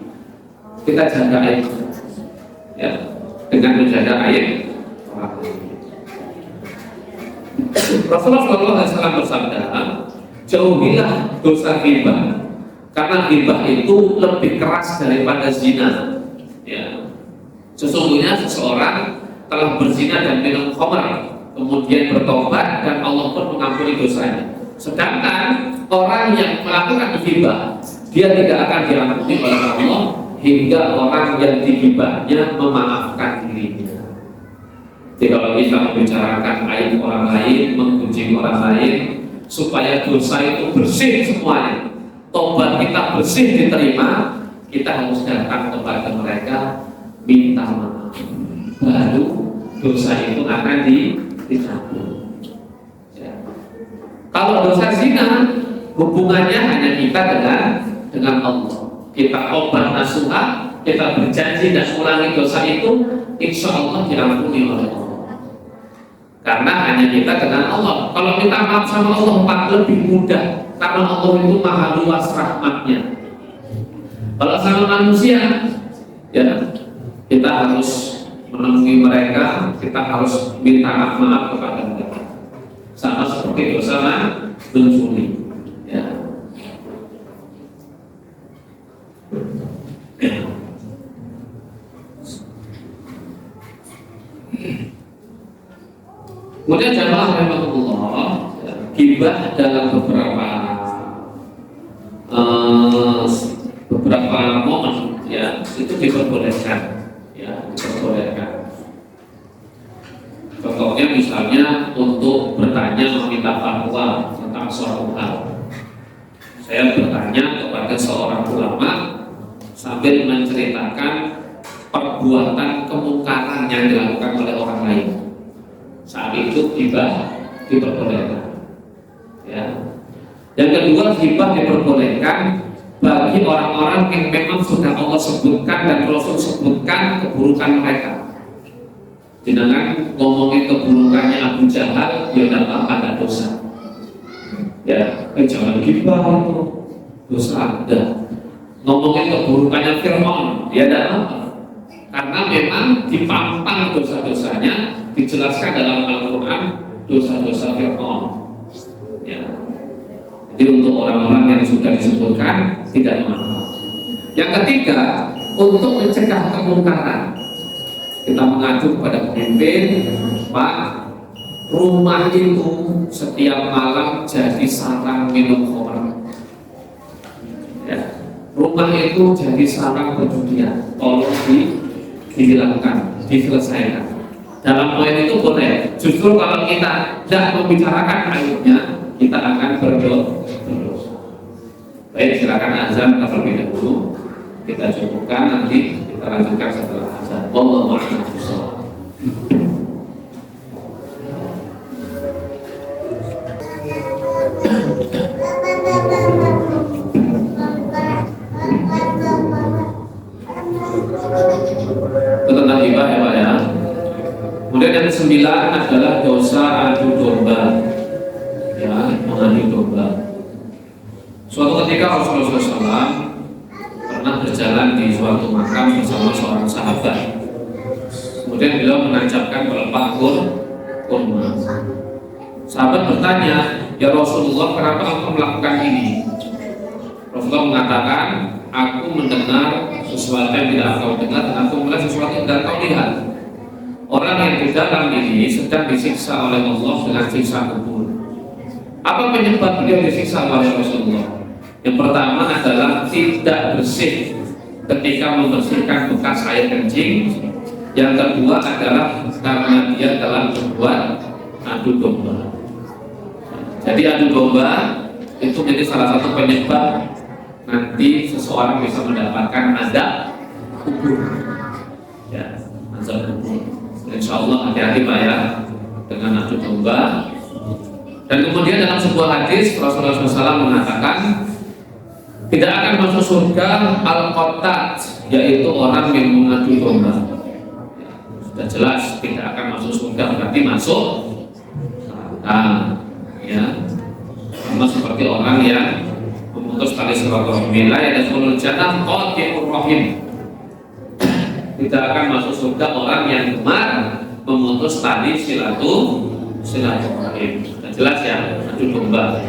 kita jaga aib, ya, dengan menjaga aib orang lain. Rasulullah SAW bersabda, jauhilah dosa riba, karena riba itu lebih keras daripada zina. Ya. Sesungguhnya seseorang telah berzina dan minum khamr, kemudian bertobat dan Allah pun mengampuni dosanya. Sedangkan orang yang melakukan riba, dia tidak akan diampuni oleh Allah hingga orang yang digibahnya memaafkan dirinya. Jadi kalau kita membicarakan aib orang lain, menggunjing orang lain, supaya dosa itu bersih semuanya, tobat kita bersih diterima, kita harus datang kepada mereka minta maaf, baru dosa itu akan dicabut. Ya. Kalau dosa zina, hubungannya hanya kita dengan Allah. Kita tobat nasuha, kita berjanji dan ulangi dosa itu, insya Allah diampuni oleh Allah. Karena hanya kita dengan Allah. Kalau minta maaf sama Allah lebih mudah, karena Allah itu maha luas rahmatnya. Kalau sama manusia, ya, kita harus menemui mereka, kita harus minta maaf kepada mereka. Sama seperti dosa mencuri, ya. Kemudian jamaah rahimahullah, gibah dalam beberapa momen, ya, itu diperbolehkan, ya, diperbolehkan. Contohnya misalnya untuk bertanya meminta fatwa tentang suatu hal. Saya bertanya kepada seorang ulama sambil menceritakan perbuatan kemungkaran yang dilakukan oleh orang lain. Saat itu gibah diperbolehkan. Ya. Yang kedua, gibah diperbolehkan bagi orang-orang yang memang sudah Allah sebutkan dan Rasul sebutkan keburukan mereka. Jangan ngomongin keburukannya Abu Jahal, ya dalam ada dosa. Ya, jangan gibah itu dosa ada. Ngomongin keburukannya Fir'aun, ya dalam, karena memang dipampang dosa-dosanya, dijelaskan dalam Al-Quran, dosa-dosa Fir'aun. Ya. Jadi untuk orang-orang yang sudah disebutkan tidak manfaat. Yang ketiga, untuk mencegah kemungkaran, kita mengacu kepada pemimpin, Pak, rumah itu setiap malam jadi sarang minum khamr. Ya. Rumah itu jadi sarang perjudian. Tolong dihilangkan, diselesaikan. Dalam poin itu boleh. Justru kalau kita tidak membicarakan aibnya, kita akan berdosa. Baik, silakan azan terlebih dahulu. Kita cukupkan, nanti kita lanjutkan setelah azan. Wallahu a'lam bishawab. Itu tentang hibah ya Pak ya. Kemudian yang ke-9 adalah dosa adu domba. Ya, mengadu domba. Suatu ketika Rasulullah SAW pernah berjalan di suatu makam bersama seorang sahabat. Kemudian beliau menancapkan pelepah kurma. Sahabat bertanya, "Ya Rasulullah, kenapa engkau melakukan ini?" Rasulullah mengatakan, "Aku mendengar sesuatu yang tidak kau dengar dan aku melihat sesuatu yang tidak kau lihat. Orang yang di dalam ini sedang disiksa oleh Allah dengan siksa kubur." Apa penyebab beliau disiksa oleh Rasulullah? Yang pertama adalah tidak bersih ketika membersihkan bekas air kencing. Yang kedua adalah karena dia telah berbuat adu domba. Jadi adu domba itu menjadi salah satu penyebab nanti seseorang bisa mendapatkan azab kubur. Ya, azab kubur. Insya Allah hati-hati Pak ya dengan adu domba. Dan kemudian dalam sebuah hadis Rasulullah SAW mengatakan tidak akan masuk surga al-qattat, yaitu orang yang mengadu domba. Sudah jelas tidak akan masuk surga, berarti masuk ya, sama seperti orang yang memutus tali silaturahmi. La yadkhulul jannah qati'ur rahim. Tidak akan masuk surga orang yang gemar memutus tali silaturahim. Sudah jelas ya, adu domba.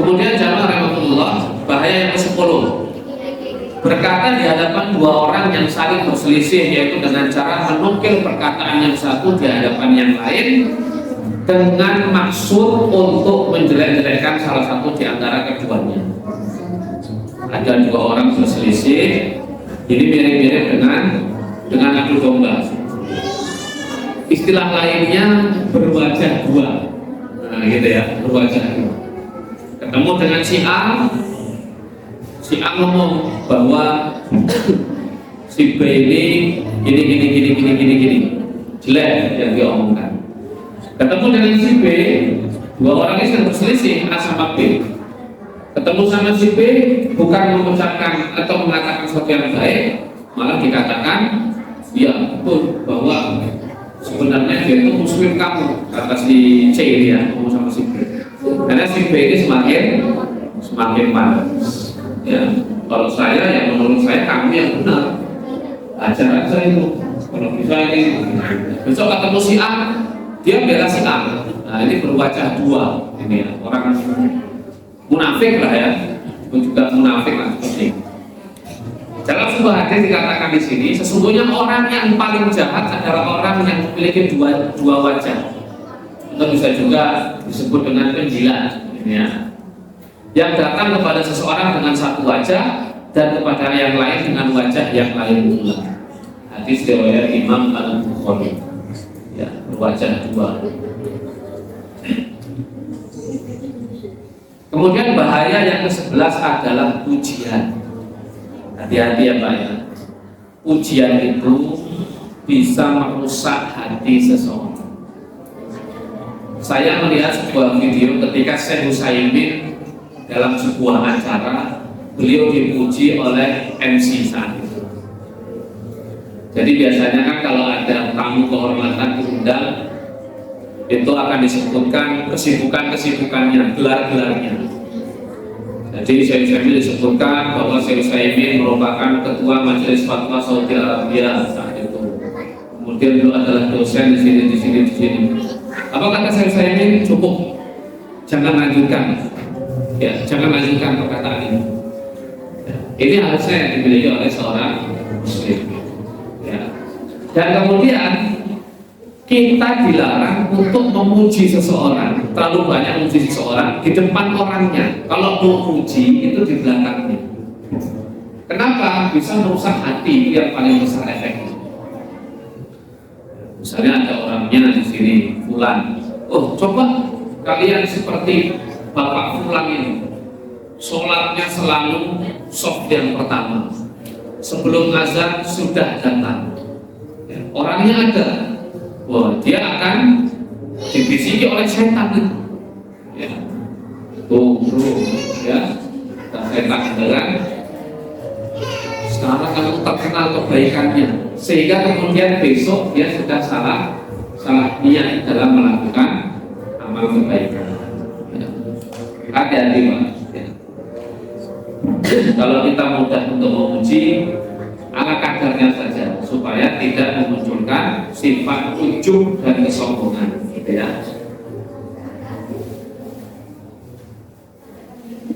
Kemudian jamaah rahmatullah, bahaya yang ke-10, berkata di hadapan dua orang yang saling berselisih, yaitu dengan cara menukil perkataan yang satu di hadapan yang lain dengan maksud untuk menjelek-jelekkan salah satu di antara keduanya. Ada dua orang berselisih, ini mirip-mirip dengan adu domba. Istilah lainnya berwajah dua, nah gitu ya, berwajah dua. Ketemu dengan si A ngomong bahwa si B ini gini jelek yang dia omongkan. Ketemu dengan si B, dua orang ini sedang berselisih, A sama B. Ketemu sama si B, bukan mengucapkan atau mengatakan sesuatu yang baik, malah dikatakan ya betul bahwa sebenarnya dia itu muslim kamu, kata si C ini ya, ngomong sama si B. Karena si B ini semakin panas. Ya, kalau saya yang menurut saya kamu yang benar, ajar aja itu. Kalau bisa ini, besok ketemu si A, dia bela si A. Nah ini berwajah dua, ini ya, orang munafik lah ya, itu juga munafik lah seperti. Dalam sebuah hadis dikatakan di sini, sesungguhnya orang yang paling jahat adalah orang yang memiliki dua wajah. Atau bisa juga disebut dengan penjilat, ya. Yang datang kepada seseorang dengan satu wajah dan kepada yang lain dengan wajah yang lain pula. Hadis riwayat Imam Al-Bukhari. Ya, berwajah dua. Kemudian bahaya yang ke-11 adalah pujian. Hati-hati ya Pak ya. Pujian itu bisa merusak hati seseorang. Saya melihat sebuah video ketika Syekh Utsaimin dalam sebuah acara, beliau dipuji oleh MC saat itu. Jadi biasanya kan kalau ada tamu kehormatan diundang, itu akan disebutkan kesibukannya, gelar-gelarnya. Jadi Syekh Utsaimin disebutkan bahwa Syekh Utsaimin merupakan ketua Majelis Fatwa Saudi Arabia saat itu. Kemudian beliau adalah dosen di sini. Apa kata Syekh Utsaimin? Cukup, jangan lanjutkan. Ya, jangan lanjutkan perkataan ini. Ini harusnya yang dimiliki oleh seorang Muslim. Ya. Dan kemudian kita dilarang untuk memuji seseorang, terlalu banyak memuji seseorang di depan orangnya. Kalau mau puji itu di belakangnya. Kenapa? Bisa merusak hati yang paling besar efeknya. Misalnya ada orangnya di sini, Fulan. Oh, coba kalian seperti Bapak Fulan ini, sholatnya selalu soft yang pertama. Sebelum azan sudah datang. Ya, orangnya ada. Wah, dia akan dibisiki oleh setan. Ya, tuh, ya, setan dengan sekarang kamu terkenal kebaikannya, sehingga kemudian besok dia sudah salah niat dalam melakukan amal kebaikan. Ya. Hati-hati, Pak. Ya. Kalau kita mudah untuk memuji, ala kadarnya saja, supaya tidak memunculkan sifat ujub dan kesombongan, gitu ya.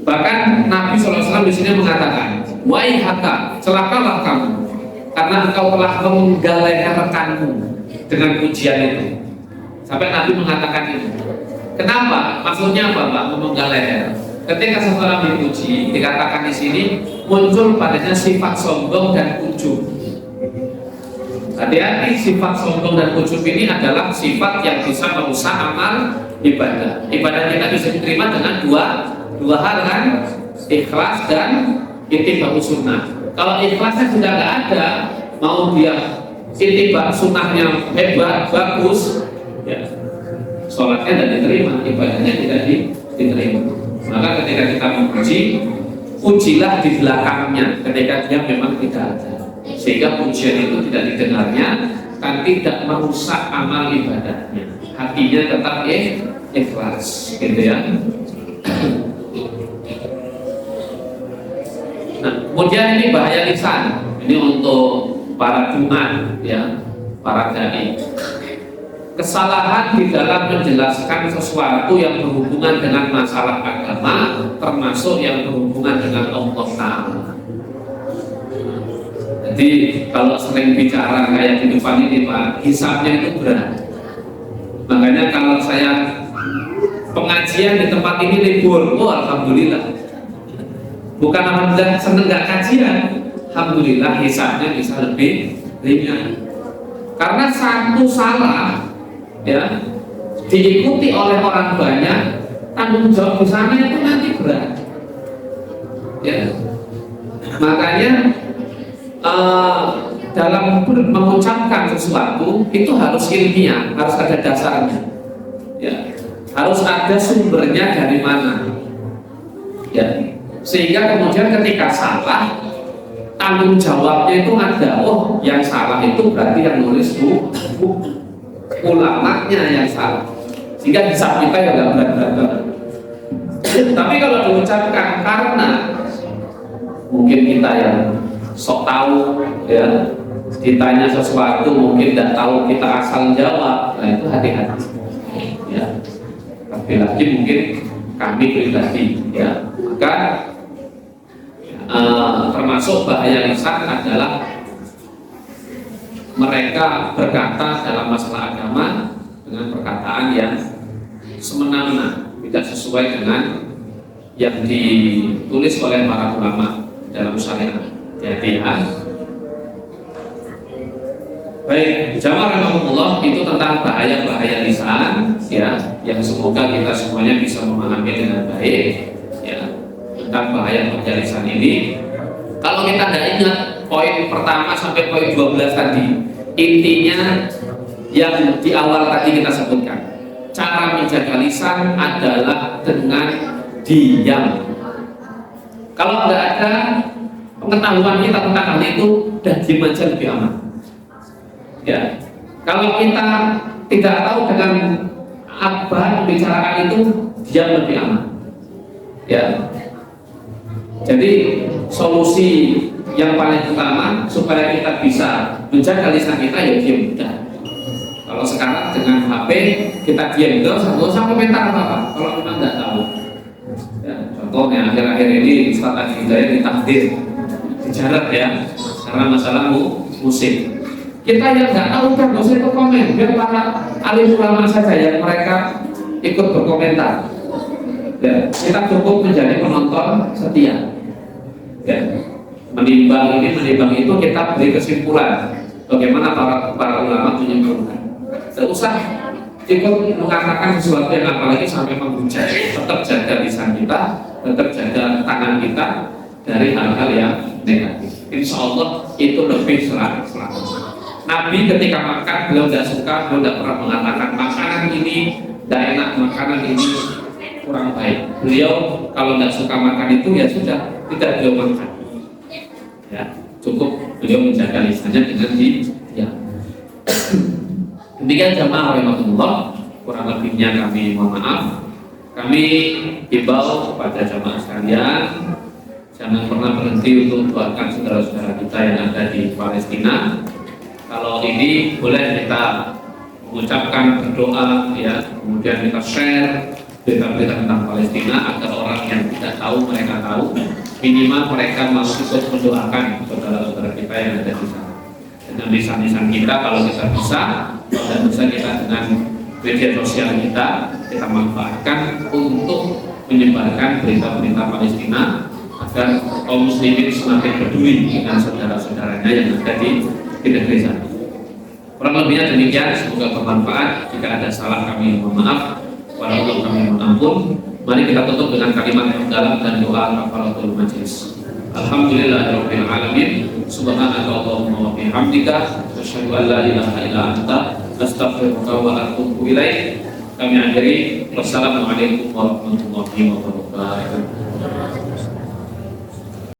Bahkan Nabi SAW di sini mengatakan, "Waihaka, celakalah kamu, karena engkau telah menggalekan rekanmu dengan pujian itu." Sampai Nabi mengatakan itu. Kenapa? Maksudnya apa, Pak? Menggalekan. Ketika seseorang dipuji, dikatakan di sini muncul padanya sifat sombong dan ujub. Hati-hati, sifat sombong dan ujub ini adalah sifat yang bisa merusak amal ibadah. Ibadah kita bisa diterima dengan dua hal kan? Ikhlas dan ittiba'us sunnah. Kalau ikhlasnya sudah nggak ada, mau dia ittiba'us sunnahnya hebat, bagus, ya, sholatnya tidak diterima, ibadahnya tidak diterima. Maka ketika kita memuji, pujilah di belakangnya ketika dia memang tidak ada, sehingga pujian itu tidak didengarnya dan tidak merusak amal ibadahnya. Hatinya tetap ikhlas, gitu ya. Nah, kemudian ini bahaya lisan. Ini untuk para du'at, ya, para dai. Kesalahan di dalam menjelaskan sesuatu yang berhubungan dengan masalah agama, termasuk yang berhubungan dengan Allah Ta'ala. Jadi kalau sering bicara kayak di depan ini, Pak, hisabnya itu berat. Makanya kalau saya pengajian di tempat ini libur, oh alhamdulillah. Bukan alhamdulillah seneng gak kajian, alhamdulillah hisabnya bisa lebih ringan. Karena satu salah, ya, diikuti oleh orang banyak, tanggung jawab di sana itu nanti berat. Ya, makanya dalam mengucapkan sesuatu itu harus ilmiah, harus ada dasarnya. Ya, harus ada sumbernya dari mana. Ya, sehingga kemudian ketika salah, tanggung jawabnya itu ada. Oh, yang salah itu berarti yang nulis ulamanya yang salah, sehingga hisab kita ya nggak berat-berat banget. Tapi kalau diucapkan karena mungkin kita yang sok tahu, ya, ditanya sesuatu mungkin tidak tahu, kita asal jawab, nah itu hati-hati. Ya, tapi lagi mungkin kami pribadi, ya, maka termasuk bahaya lisan adalah mereka berkata dalam masalah agama dengan perkataan yang semena-mena, tidak sesuai dengan yang ditulis oleh para ulama dalam syariat. Jadi baik, jamaah rahimahullah, itu tentang bahaya lisan, ya, yang semoga kita semuanya bisa memahami dengan baik, ya, tentang bahaya lisan ini. Kalau kita tidak ingat poin pertama sampai poin 12 tadi, intinya yang di awal tadi kita sebutkan, cara menjaga lisan adalah dengan diam. Kalau nggak ada pengetahuan kita tentang hal itu, dan diam aja lebih aman. Ya, kalau kita tidak tahu dengan apa pembicaraan itu, diam lebih aman. Ya, Jadi solusi yang paling utama supaya kita bisa menjaga lisan kita ya diam udah. Kalau sekarang dengan HP kita diam udah, nggak usah komentar apa-apa kalau memang nggak tahu. Ya, contohnya akhir-akhir ini Ustaz Adi Hidayat ditakdir dijarah ya karena masalah musik. Kita yang nggak tahu kan nggak usah ikut komen, biar para alim ulama saja yang mereka ikut berkomentar. Ya, kita cukup menjadi penonton setia. Ya, menimbang itu kita beri kesimpulan bagaimana para ulama menyimpulkan. Tidak usah ikut mengatakan sesuatu yang apalagi sampai menghujat. Tetap jaga lisan kita, tetap jaga tangan kita dari hal-hal yang negatif. Insya Allah itu lebih selamat. Nabi ketika makan beliau tidak suka, beliau tidak pernah mengatakan makanan ini tidak enak, makanan ini kurang baik. Beliau kalau tidak suka makan itu ya sudah tidak beliau makan. Ya, cukup beliau menjaga lisannya dengan ya. Demikian jamaah rahimahullah, kurang lebihnya kami mohon maaf. Kami himbau kepada jamaah sekalian, jangan pernah berhenti untuk doakan saudara-saudara kita yang ada di Palestina. Kalau ini boleh kita mengucapkan berdoa, ya, kemudian kita share berita-berita tentang Palestina agar orang yang tidak tahu mereka tahu, minimal mereka mau ikut mendoakan saudara-saudara kita yang ada di sana. Dengan lisan-lisan kita, kalau kita bisa, dan bisa kita dengan media sosial kita manfaatkan untuk menyebarkan berita-berita Palestina agar kaum muslimin semakin peduli dengan saudara-saudaranya yang ada di negeri sana. Kurang lebihnya demikian, semoga bermanfaat. Jika ada salah kami mohon maaf, walaupun kami mohon ampun. Mari kita tutup dengan kalimat dalam dan doa kafaratul majelis. Alhamdulillahirabbil alamin. Subhanaka Allahumma wa bihamdika asyhadu an la ilaha illa anta astaghfiruka wa atubu ilaik. Kami akhiri. Wassalamualaikum warahmatullahi wabarakatuh.